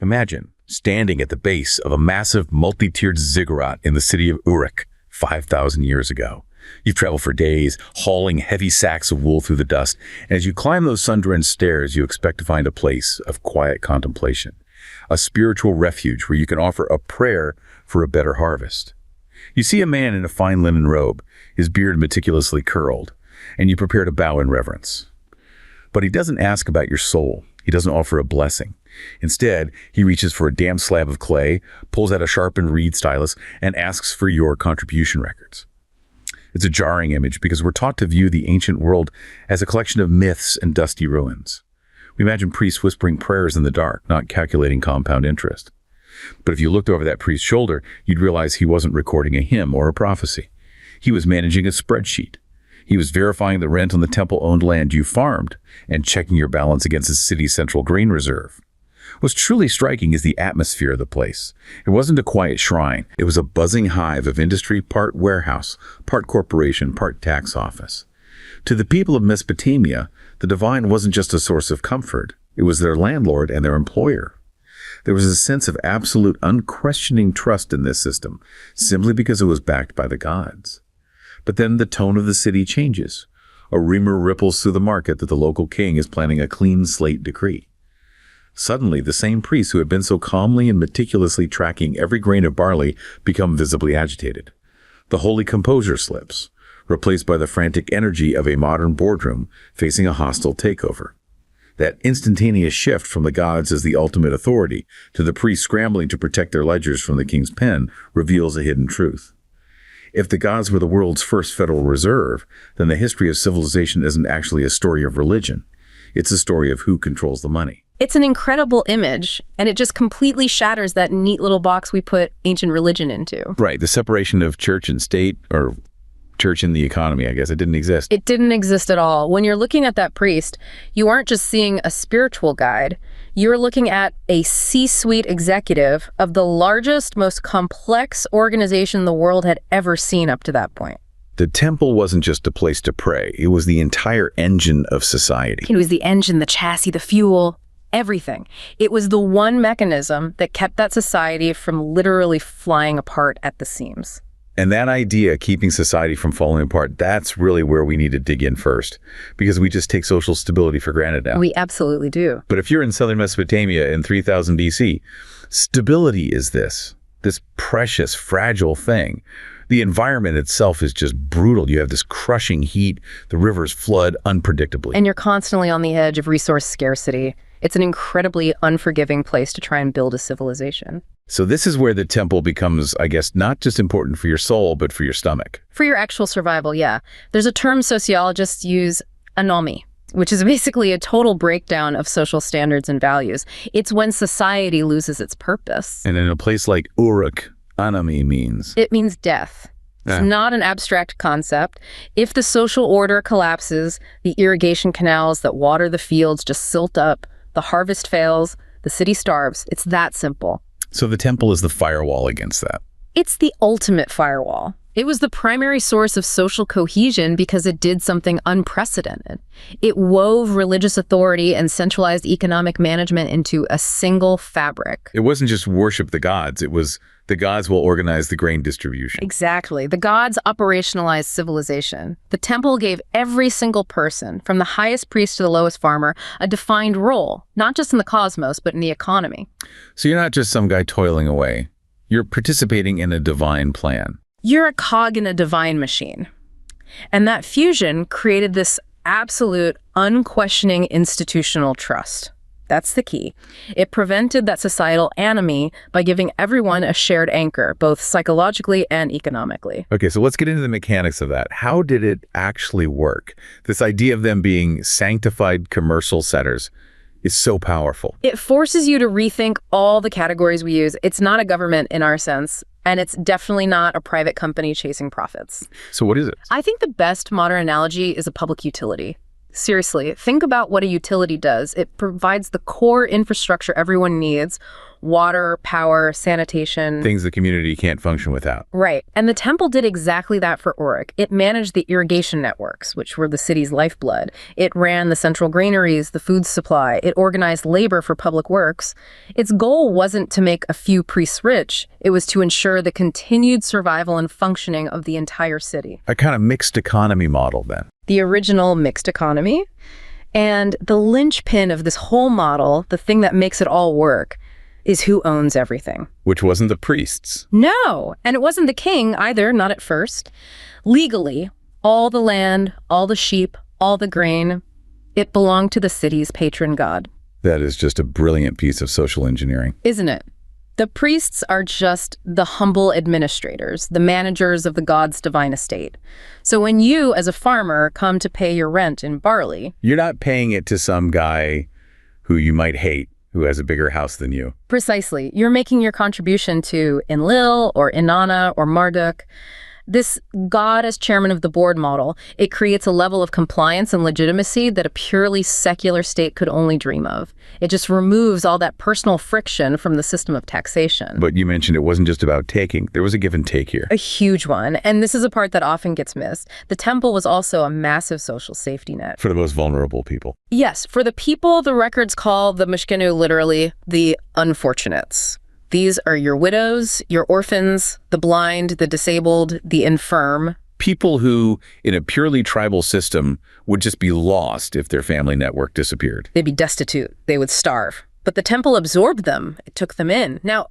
Imagine standing at the base of a massive multi-tiered ziggurat in the city of Uruk 5,000 years ago. You've traveled for days, hauling heavy sacks of wool through the dust, and as you climb those sun-drenched stairs, you expect to find a place of quiet contemplation, a spiritual refuge where you can offer a prayer for a better harvest. You see a man in a fine linen robe, his beard meticulously curled, and you prepare to bow in reverence. But he doesn't ask about your soul. He doesn't offer a blessing. Instead, he reaches for a damp slab of clay, pulls out a sharpened reed stylus, and asks for your contribution records. It's a jarring image because we're taught to view the ancient world as a collection of myths and dusty ruins. We imagine priests whispering prayers in the dark, not calculating compound interest. But if you looked over that priest's shoulder, you'd realize he wasn't recording a hymn or a prophecy. He was managing a spreadsheet. He was verifying the rent on the temple-owned land you farmed and checking your balance against the city's central grain reserve. What's truly striking is the atmosphere of the place. It wasn't a quiet shrine. It was a buzzing hive of industry, part warehouse, part corporation, part tax office. To the people of Mesopotamia, the divine wasn't just a source of comfort. It was their landlord and their employer. There was a sense of absolute, unquestioning trust in this system, simply because it was backed by the gods. But then the tone of the city changes. A rumor ripples through the market that the local king is planning a clean slate decree. Suddenly, the same priests who had been so calmly and meticulously tracking every grain of barley become visibly agitated. The holy composure slips, replaced by the frantic energy of a modern boardroom facing a hostile takeover. That instantaneous shift from the gods as the ultimate authority to the priests scrambling to protect their ledgers from the king's pen reveals a hidden truth. If the gods were the world's first Federal Reserve, then the history of civilization isn't actually a story of religion. It's a story of who controls the money. It's an incredible image, and it just completely shatters that neat little box we put ancient religion into. Right, the separation of church and state, or church and the economy, I guess. It didn't exist. It didn't exist at all. When you're looking at that priest, you aren't just seeing a spiritual guide. You're looking at a C-suite executive of the largest, most complex organization the world had ever seen up to that point. The temple wasn't just a place to pray. It was the entire engine of society. It was the engine, the chassis, the fuel, everything. It was the one mechanism that kept that society from literally flying apart at the seams. And that idea, keeping society from falling apart, that's really where we need to dig in first, because we just take social stability for granted now. We absolutely do. But if you're in southern Mesopotamia in 3000 BC, stability is this precious, fragile thing. The environment itself is just brutal. You have this crushing heat, the rivers flood unpredictably. And you're constantly on the edge of resource scarcity. It's an incredibly unforgiving place to try and build a civilization. So this is where the temple becomes, I guess, not just important for your soul, but for your stomach. For your actual survival, yeah. There's a term sociologists use, anomy, which is basically a total breakdown of social standards and values. It's when society loses its purpose. And in a place like Uruk, anomy means? It means death. It's not an abstract concept. If the social order collapses, the irrigation canals that water the fields just silt up, the harvest fails, the city starves. It's that simple. So the temple is the firewall against that. It's the ultimate firewall. It was the primary source of social cohesion because it did something unprecedented. It wove religious authority and centralized economic management into a single fabric. It wasn't just worship the gods. It was the gods will organize the grain distribution. Exactly. The gods operationalized civilization. The temple gave every single person, from the highest priest to the lowest farmer, a defined role, not just in the cosmos, but in the economy. So you're not just some guy toiling away. You're participating in a divine plan. You're a cog in a divine machine. And that fusion created this absolute, unquestioning institutional trust. That's the key. It prevented that societal anomy by giving everyone a shared anchor, both psychologically and economically. Okay, so let's get into the mechanics of that. How did it actually work? This idea of them being sanctified commercial centers is so powerful. It forces you to rethink all the categories we use. It's not a government in our sense, and it's definitely not a private company chasing profits. So what is it? I think the best modern analogy is a public utility. Seriously, think about what a utility does. It provides the core infrastructure everyone needs: water, power, sanitation. Things the community can't function without. Right. And the temple did exactly that for Uruk. It managed the irrigation networks, which were the city's lifeblood. It ran the central granaries, the food supply. It organized labor for public works. Its goal wasn't to make a few priests rich. It was to ensure the continued survival and functioning of the entire city. A kind of mixed economy model, then. The original mixed economy. And the linchpin of this whole model, the thing that makes it all work, is who owns everything. Which wasn't the priests. No, and it wasn't the king either, not at first. Legally, all the land, all the sheep, all the grain, it belonged to the city's patron god. That is just a brilliant piece of social engineering. Isn't it? The priests are just the humble administrators, the managers of the god's divine estate. So when you, as a farmer, come to pay your rent in barley... You're not paying it to some guy who you might hate, who has a bigger house than you. Precisely. You're making your contribution to Enlil or Inanna or Marduk. This God as chairman of the board model, it creates a level of compliance and legitimacy that a purely secular state could only dream of. It just removes all that personal friction from the system of taxation. But you mentioned it wasn't just about taking. There was a give and take here. A huge one. And this is a part that often gets missed. The temple was also a massive social safety net. For the most vulnerable people. Yes, for the people the records call the Mishkenu literally the unfortunates. These are your widows, your orphans, the blind, the disabled, the infirm. People who, in a purely tribal system, would just be lost if their family network disappeared. They'd be destitute. They would starve. But the temple absorbed them. It took them in. Now,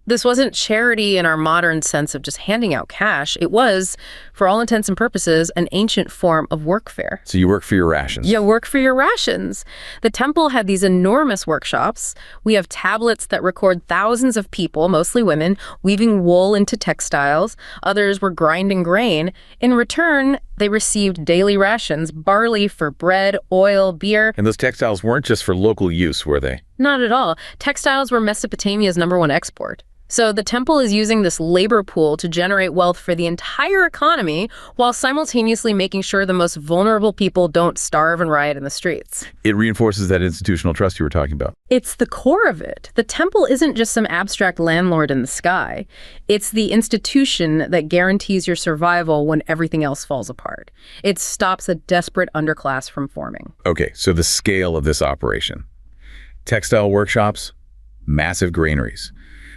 this wasn't charity in our modern sense of just handing out cash. It was, for all intents and purposes, an ancient form of workfare. So you work for your rations. You work for your rations. The temple had these enormous workshops. We have tablets that record thousands of people, mostly women, weaving wool into textiles. Others were grinding grain. In return, they received daily rations, barley for bread, oil, beer. And those textiles weren't just for local use, were they? Not at all. Textiles were Mesopotamia's #1 export. So the temple is using this labor pool to generate wealth for the entire economy while simultaneously making sure the most vulnerable people don't starve and riot in the streets. It reinforces that institutional trust you were talking about. It's the core of it. The temple isn't just some abstract landlord in the sky. It's the institution that guarantees your survival when everything else falls apart. It stops a desperate underclass from forming. Okay, so the scale of this operation. Textile workshops, massive granaries.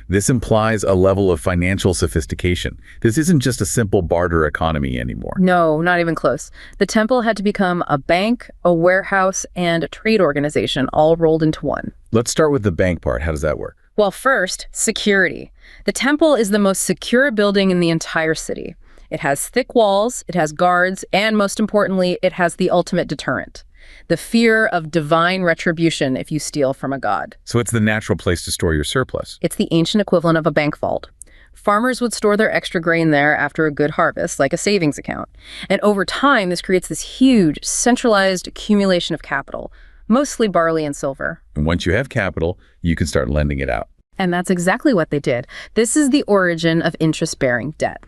This implies a level of financial sophistication. This isn't just a simple barter economy anymore. No, not even close. The temple had to become a bank, a warehouse, and a trade organization all rolled into one. Let's start with the bank part. How does that work? Well, first, security. The temple is the most secure building in the entire city. It has thick walls, it has guards, and most importantly, it has the ultimate deterrent. The fear of divine retribution if you steal from a god. So it's the natural place to store your surplus. It's the ancient equivalent of a bank vault. Farmers would store their extra grain there after a good harvest, like a savings account. And over time, this creates this huge, centralized accumulation of capital, mostly barley and silver. And once you have capital, you can start lending it out. And that's exactly what they did. This is the origin of interest-bearing debt.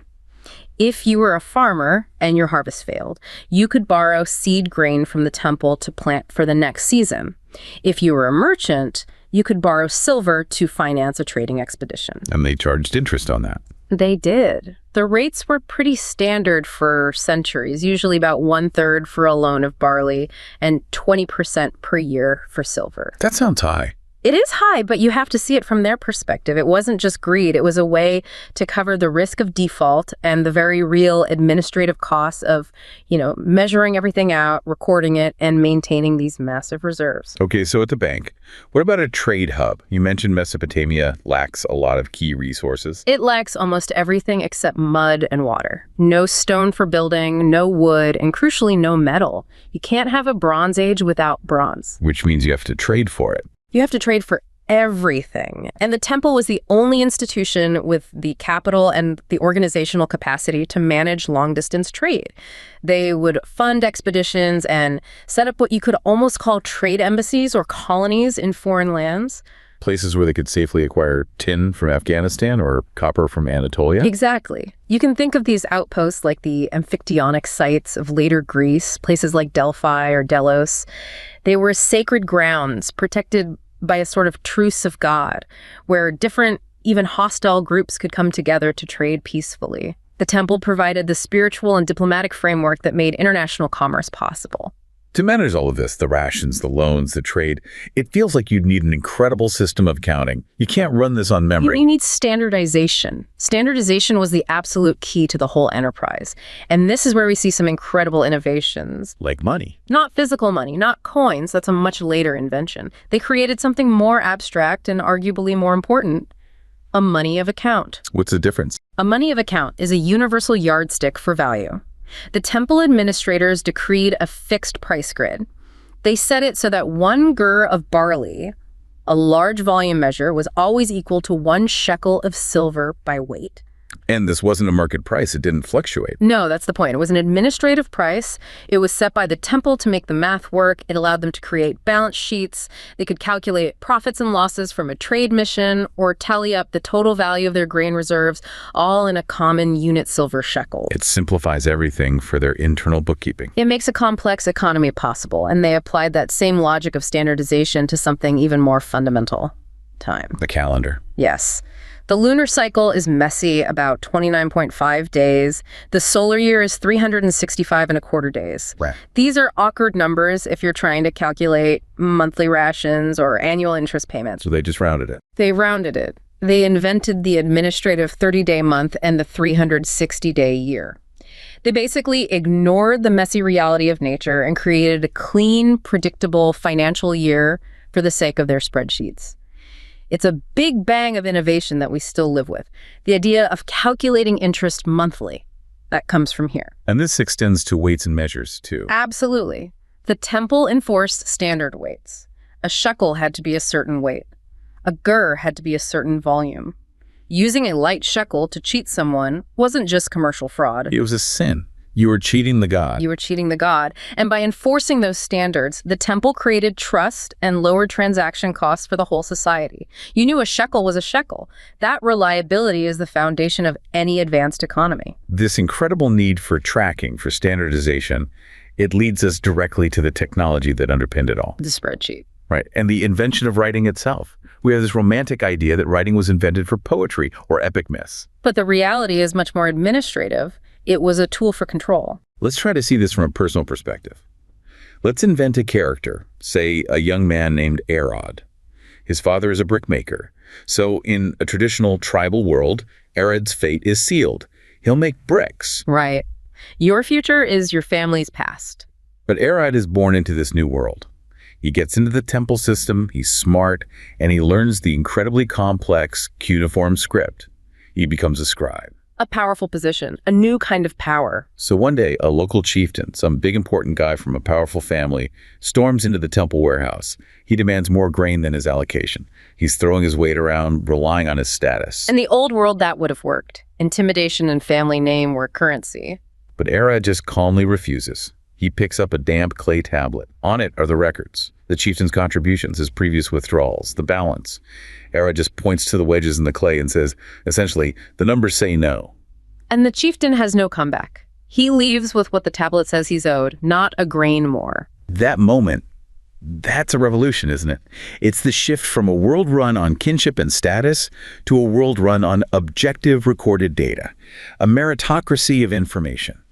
If you were a farmer and your harvest failed, you could borrow seed grain from the temple to plant for the next season. If you were a merchant, you could borrow silver to finance a trading expedition. And they charged interest on that. They did. The rates were pretty standard for centuries, usually about 1/3 for a loan of barley and 20% per year for silver. That sounds high. It is high, but you have to see it from their perspective. It wasn't just greed. It was a way to cover the risk of default and the very real administrative costs of, measuring everything out, recording it, and maintaining these massive reserves. Okay, so at the bank, what about a trade hub? You mentioned Mesopotamia lacks a lot of key resources. It lacks almost everything except mud and water. No stone for building, no wood, and crucially, no metal. You can't have a Bronze Age without bronze. Which means you have to trade for it. You have to trade for everything. And the temple was the only institution with the capital and the organizational capacity to manage long-distance trade. They would fund expeditions and set up what you could almost call trade embassies or colonies in foreign lands. Places where they could safely acquire tin from Afghanistan or copper from Anatolia? Exactly. You can think of these outposts like the Amphictyonic sites of later Greece, places like Delphi or Delos. They were sacred grounds protected by a sort of truce of God, where different, even hostile groups could come together to trade peacefully. The temple provided the spiritual and diplomatic framework that made international commerce possible. To manage all of this, the rations, the loans, the trade, it feels like you'd need an incredible system of accounting. You can't run this on memory. You need standardization. Standardization was the absolute key to the whole enterprise. And this is where we see some incredible innovations. Like money. Not physical money, not coins. That's a much later invention. They created something more abstract and arguably more important: a money of account. What's the difference? A money of account is a universal yardstick for value. The temple administrators decreed a fixed price grid. They set it so that 1 gur of barley, a large volume measure, was always equal to 1 shekel of silver by weight. And this wasn't a market price. It didn't fluctuate. No, that's the point. It was an administrative price. It was set by the temple to make the math work. It allowed them to create balance sheets. They could calculate profits and losses from a trade mission or tally up the total value of their grain reserves, all in a common unit silver shekel. It simplifies everything for their internal bookkeeping. It makes a complex economy possible, and they applied that same logic of standardization to something even more fundamental: time. The calendar. Yes. The lunar cycle is messy, about 29.5 days. The solar year is 365.25 days. Right. These are awkward numbers if you're trying to calculate monthly rations or annual interest payments. So they just rounded it. They rounded it. They invented the administrative 30-day month and the 360-day year. They basically ignored the messy reality of nature and created a clean, predictable financial year for the sake of their spreadsheets. It's a big bang of innovation that we still live with. The idea of calculating interest monthly, that comes from here. And this extends to weights and measures, too. Absolutely. The temple enforced standard weights. A shekel had to be a certain weight. A gur had to be a certain volume. Using a light shekel to cheat someone wasn't just commercial fraud. It was a sin. You were cheating the god. You were cheating the god. And by enforcing those standards, the temple created trust and lowered transaction costs for the whole society. You knew a shekel was a shekel. That reliability is the foundation of any advanced economy. This incredible need for tracking, for standardization, it leads us directly to the technology that underpinned it all. The spreadsheet. Right. And the invention of writing itself. We have this romantic idea that writing was invented for poetry or epic myths. But the reality is much more administrative. It was a tool for control. Let's try to see this from a personal perspective. Let's invent a character, say a young man named Arod. His father is a brickmaker. So in a traditional tribal world, Arod's fate is sealed. He'll make bricks. Right. Your future is your family's past. But Arod is born into this new world. He gets into the temple system, he's smart, and he learns the incredibly complex cuneiform script. He becomes a scribe. A powerful position, a new kind of power. So one day, a local chieftain, some big important guy from a powerful family, storms into the temple warehouse. He demands more grain than his allocation. He's throwing his weight around, relying on his status. In the old world, that would have worked. Intimidation and family name were currency. But Arod just calmly refuses. He picks up a damp clay tablet. On it are the records, the chieftain's contributions, his previous withdrawals, the balance. Arod just points to the wedges in the clay and says, essentially, the numbers say no. And the chieftain has no comeback. He leaves with what the tablet says he's owed, not a grain more. That moment, that's a revolution, isn't it? It's the shift from a world run on kinship and status to a world run on objective recorded data, a meritocracy of information.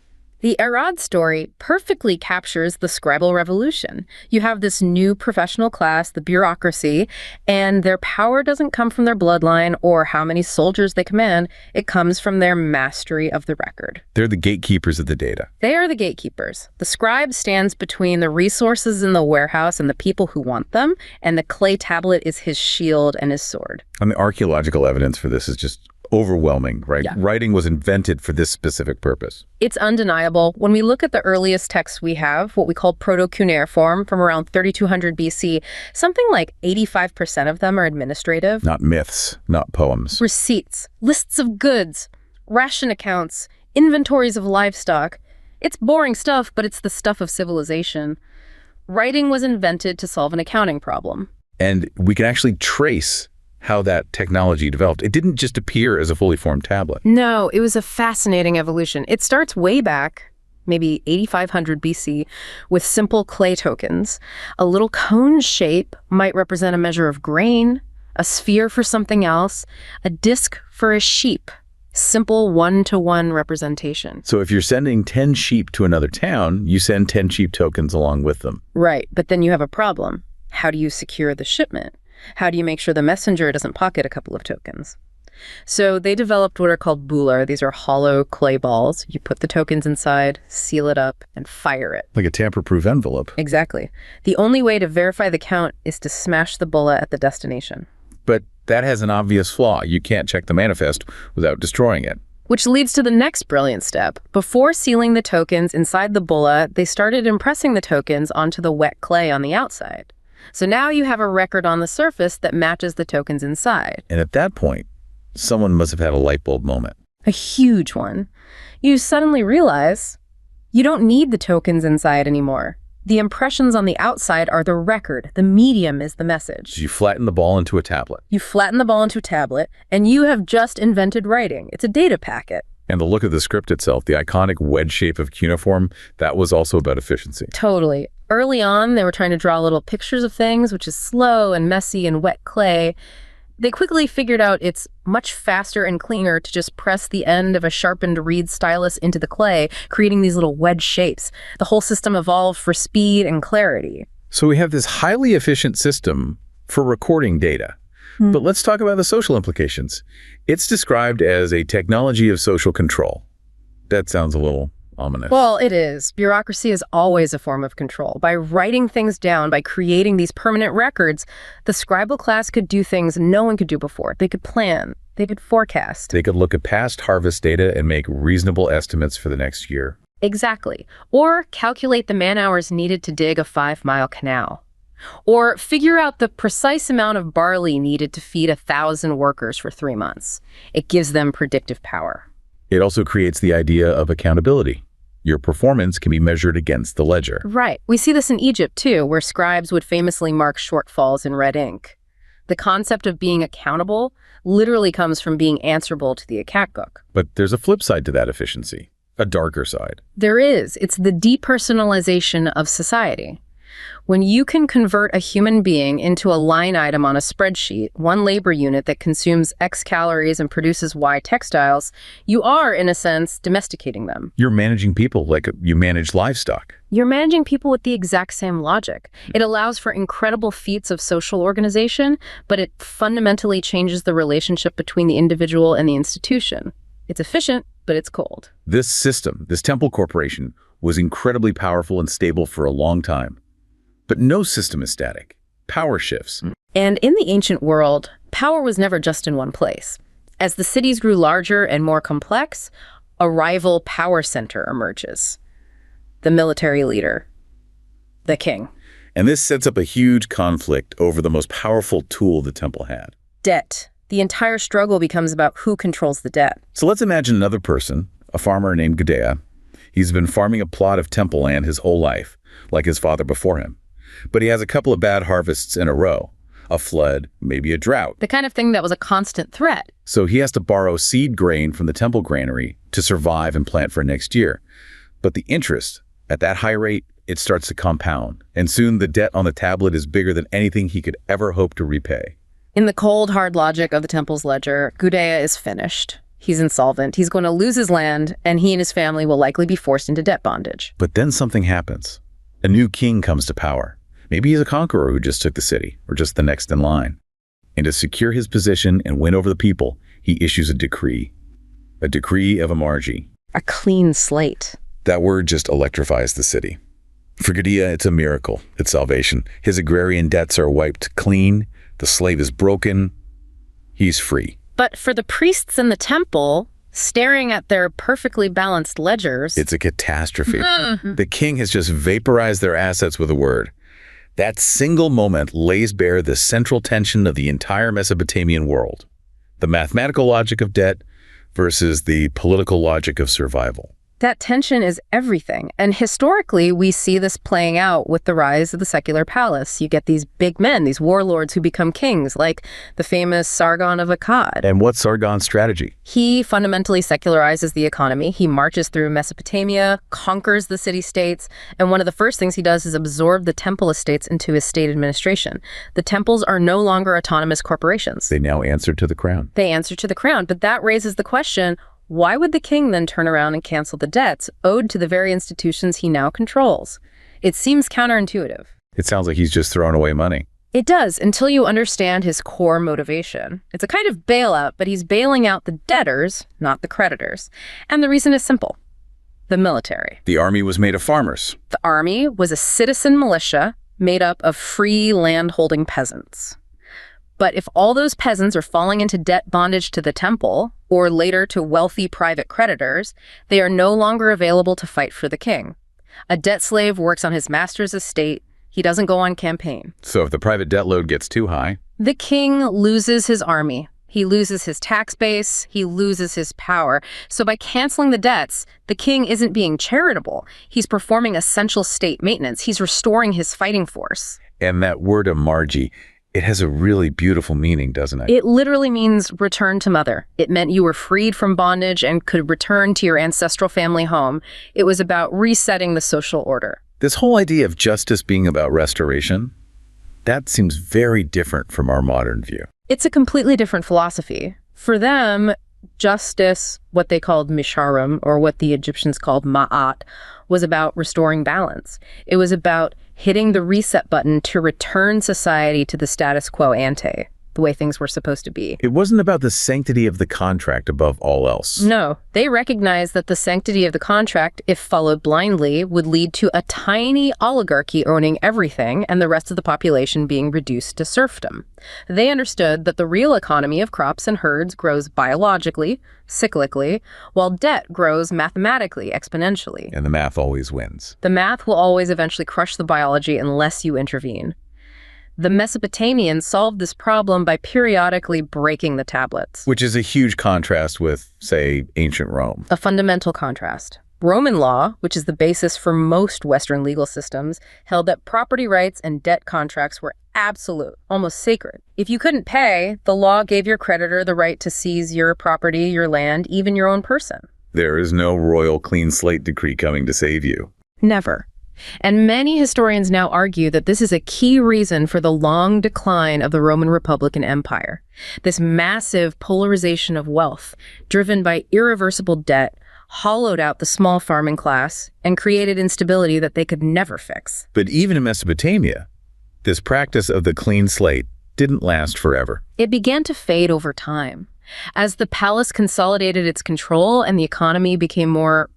The Arad story perfectly captures the scribal revolution. You have this new professional class, the bureaucracy, and their power doesn't come from their bloodline or how many soldiers they command. It comes from their mastery of the record. They're the gatekeepers of the data. They are the gatekeepers. The scribe stands between the resources in the warehouse and the people who want them, and the clay tablet is his shield and his sword. And the archaeological evidence for this is just overwhelming, right? Yeah. Writing was invented for this specific purpose. It's undeniable. When we look at the earliest texts we have, what we call proto-cuneiform from around 3200 BC, something like 85% of them are administrative. Not myths, not poems. Receipts, lists of goods, ration accounts, inventories of livestock. It's boring stuff, but it's the stuff of civilization. Writing was invented to solve an accounting problem. And we can actually trace how that technology developed. It didn't just appear as a fully formed tablet. No, it was a fascinating evolution. It starts way back, maybe 8500 BC, with simple clay tokens. A little cone shape might represent a measure of grain, a sphere for something else, a disc for a sheep. Simple one-to-one representation. So if you're sending 10 sheep to another town, you send 10 sheep tokens along with them. Right, but then you have a problem. How do you secure the shipment? How do you make sure the messenger doesn't pocket a couple of tokens? So they developed what are called bular. These are hollow clay balls. You put the tokens inside, seal it up, and fire it. Like a tamper-proof envelope. Exactly. The only way to verify the count is to smash the bulla at the destination. But that has an obvious flaw. You can't check the manifest without destroying it. Which leads to the next brilliant step. Before sealing the tokens inside the bulla, they started impressing the tokens onto the wet clay on the outside. So now you have a record on the surface that matches the tokens inside. And at that point, someone must have had a light bulb moment. A huge one. You suddenly realize you don't need the tokens inside anymore. The impressions on the outside are the record. The medium is the message. So you flatten the ball into a tablet. You flatten the ball into a tablet, and you have just invented writing. It's a data packet. And the look of the script itself, the iconic wedge shape of cuneiform, that was also about efficiency. Totally. Early on, they were trying to draw little pictures of things, which is slow and messy and wet clay. They quickly figured out it's much faster and cleaner to just press the end of a sharpened reed stylus into the clay, creating these little wedge shapes. The whole system evolved for speed and clarity. So we have this highly efficient system for recording data. But let's talk about the social implications. It's described as a technology of social control. That sounds a little ominous. Well, it is. Bureaucracy is always a form of control. By writing things down, by creating these permanent records, the scribal class could do things no one could do before. They could plan. They could forecast. They could look at past harvest data and make reasonable estimates for the next year. Exactly. Or calculate the man-hours needed to dig a 5-mile canal. Or figure out the precise amount of barley needed to feed 1,000 workers for 3 months. It gives them predictive power. It also creates the idea of accountability. Your performance can be measured against the ledger. Right. We see this in Egypt, too, where scribes would famously mark shortfalls in red ink. The concept of being accountable literally comes from being answerable to the account book. But there's a flip side to that efficiency, a darker side. There is. It's the depersonalization of society. When you can convert a human being into a line item on a spreadsheet, one labor unit that consumes X calories and produces Y textiles, you are, in a sense, domesticating them. You're managing people like you manage livestock. You're managing people with the exact same logic. It allows for incredible feats of social organization, but it fundamentally changes the relationship between the individual and the institution. It's efficient, but it's cold. This system, this temple corporation, was incredibly powerful and stable for a long time. But no system is static. Power shifts. And in the ancient world, power was never just in one place. As the cities grew larger and more complex, a rival power center emerges. The military leader, the king. And this sets up a huge conflict over the most powerful tool the temple had. Debt. The entire struggle becomes about who controls the debt. So let's imagine another person, a farmer named Gudea. He's been farming a plot of temple land his whole life, like his father before him. But he has a couple of bad harvests in a row, a flood, maybe a drought. The kind of thing that was a constant threat. So he has to borrow seed grain from the temple granary to survive and plant for next year. But the interest, at that high rate, it starts to compound. And soon the debt on the tablet is bigger than anything he could ever hope to repay. In the cold, hard logic of the temple's ledger, Gudea is finished. He's insolvent. He's going to lose his land, and he and his family will likely be forced into debt bondage. But then something happens. A new king comes to power. Maybe he's a conqueror who just took the city, or just the next in line. And to secure his position and win over the people, he issues a decree of Amarji. A clean slate. That word just electrifies the city. For Gudea, it's a miracle. It's salvation. His agrarian debts are wiped clean. The slave is broken. He's free. But for the priests in the temple, staring at their perfectly balanced ledgers, it's a catastrophe. The king has just vaporized their assets with a word. That single moment lays bare the central tension of the entire Mesopotamian world. The mathematical logic of debt versus the political logic of survival. That tension is everything. And historically, we see this playing out with the rise of the secular palace. You get these big men, these warlords who become kings, like the famous Sargon of Akkad. And what's Sargon's strategy? He fundamentally secularizes the economy. He marches through Mesopotamia, conquers the city-states, and one of the first things he does is absorb the temple estates into his state administration. The temples are no longer autonomous corporations. They now answer to the crown. They answer to the crown, but that raises the question, why would the king then turn around and cancel the debts owed to the very institutions he now controls? It seems counterintuitive. It sounds like he's just throwing away money. It does, until you understand his core motivation. It's a kind of bailout, but he's bailing out the debtors, not the creditors. And the reason is simple. The military. The army was made of farmers. The army was a citizen militia made up of free land-holding peasants. But if all those peasants are falling into debt bondage to the temple, or later to wealthy private creditors, they are no longer available to fight for the king. A debt slave works on his master's estate. He doesn't go on campaign. So if the private debt load gets too high, the king loses his army. He loses his tax base. He loses his power. So by canceling the debts, the king isn't being charitable. He's performing essential state maintenance. He's restoring his fighting force. And that word emargy, it has a really beautiful meaning, doesn't it? It literally means return to mother. It meant you were freed from bondage and could return to your ancestral family home. It was about resetting the social order. This whole idea of justice being about restoration, that seems very different from our modern view. It's a completely different philosophy. For them, justice, what they called misharim, or what the Egyptians called ma'at, was about restoring balance. It was about hitting the reset button to return society to the status quo ante, the way things were supposed to be. It wasn't about the sanctity of the contract above all else. No, they recognized that the sanctity of the contract, if followed blindly, would lead to a tiny oligarchy owning everything and the rest of the population being reduced to serfdom. They understood that the real economy of crops and herds grows biologically, cyclically, while debt grows mathematically, exponentially. And the math always wins. The math will always eventually crush the biology unless you intervene. The Mesopotamians solved this problem by periodically breaking the tablets. Which is a huge contrast with, say, ancient Rome. A fundamental contrast. Roman law, which is the basis for most Western legal systems, held that property rights and debt contracts were absolute, almost sacred. If you couldn't pay, the law gave your creditor the right to seize your property, your land, even your own person. There is no royal clean slate decree coming to save you. Never. And many historians now argue that this is a key reason for the long decline of the Roman Republic and Empire. This massive polarization of wealth, driven by irreversible debt, hollowed out the small farming class and created instability that they could never fix. But even in Mesopotamia, this practice of the clean slate didn't last forever. It began to fade over time. As the palace consolidated its control and the economy became more,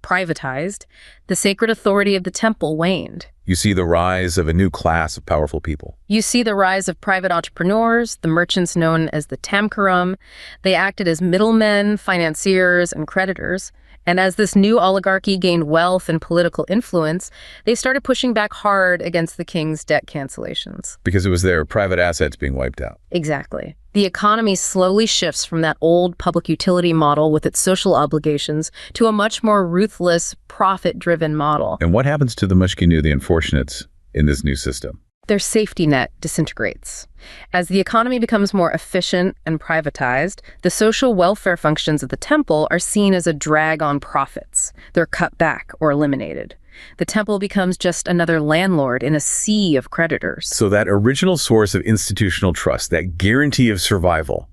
privatized, the sacred authority of the temple waned. You see the rise of a new class of powerful people. You see the rise of private entrepreneurs, the merchants known as the tamkaram. They acted as middlemen, financiers, and creditors. And as this new oligarchy gained wealth and political influence, they started pushing back hard against the king's debt cancellations. Because it was their private assets being wiped out. Exactly. The economy slowly shifts from that old public utility model with its social obligations to a much more ruthless, profit-driven model. And what happens to the mushkinu, the unfortunates, in this new system? Their safety net disintegrates. As the economy becomes more efficient and privatized, the social welfare functions of the temple are seen as a drag on profits. They're cut back or eliminated. The temple becomes just another landlord in a sea of creditors. So that original source of institutional trust, that guarantee of survival,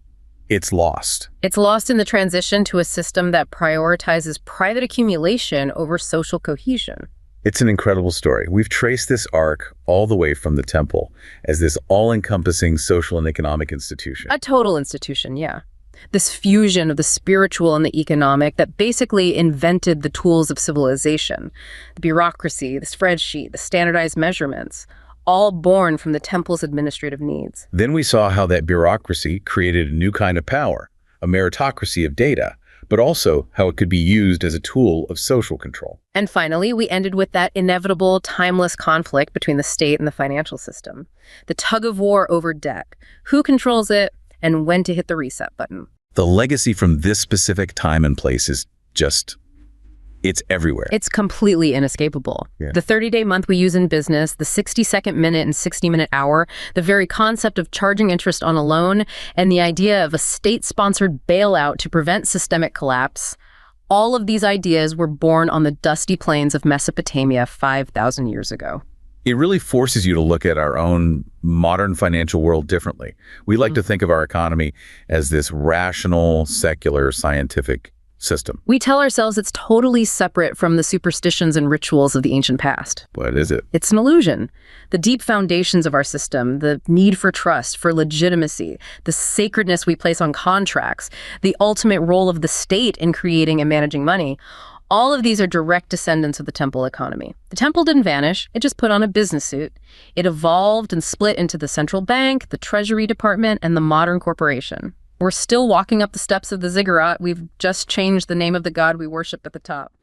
it's lost. It's lost in the transition to a system that prioritizes private accumulation over social cohesion. It's an incredible story. We've traced this arc all the way from the temple as this all-encompassing social and economic institution. A total institution, yeah. This fusion of the spiritual and the economic that basically invented the tools of civilization. The bureaucracy, the spreadsheet, the standardized measurements, all born from the temple's administrative needs. Then we saw how that bureaucracy created a new kind of power, a meritocracy of data, but also how it could be used as a tool of social control. And finally, we ended with that inevitable, timeless conflict between the state and the financial system. The tug of war over debt. Who controls it, and when to hit the reset button? The legacy from this specific time and place is just It's everywhere. It's completely inescapable. Yeah. The 30-day month we use in business, the 60-second minute and 60-minute hour, the very concept of charging interest on a loan, and the idea of a state-sponsored bailout to prevent systemic collapse, all of these ideas were born on the dusty plains of Mesopotamia 5,000 years ago. It really forces you to look at our own modern financial world differently. We like to think of our economy as this rational, secular, scientific system. We tell ourselves it's totally separate from the superstitions and rituals of the ancient past. What is it? It's an illusion. The deep foundations of our system, the need for trust, for legitimacy, the sacredness we place on contracts, the ultimate role of the state in creating and managing money, all of these are direct descendants of the temple economy. The temple didn't vanish, it just put on a business suit. It evolved and split into the central bank, the treasury department, and the modern corporation. We're still walking up the steps of the ziggurat. We've just changed the name of the god we worship at the top.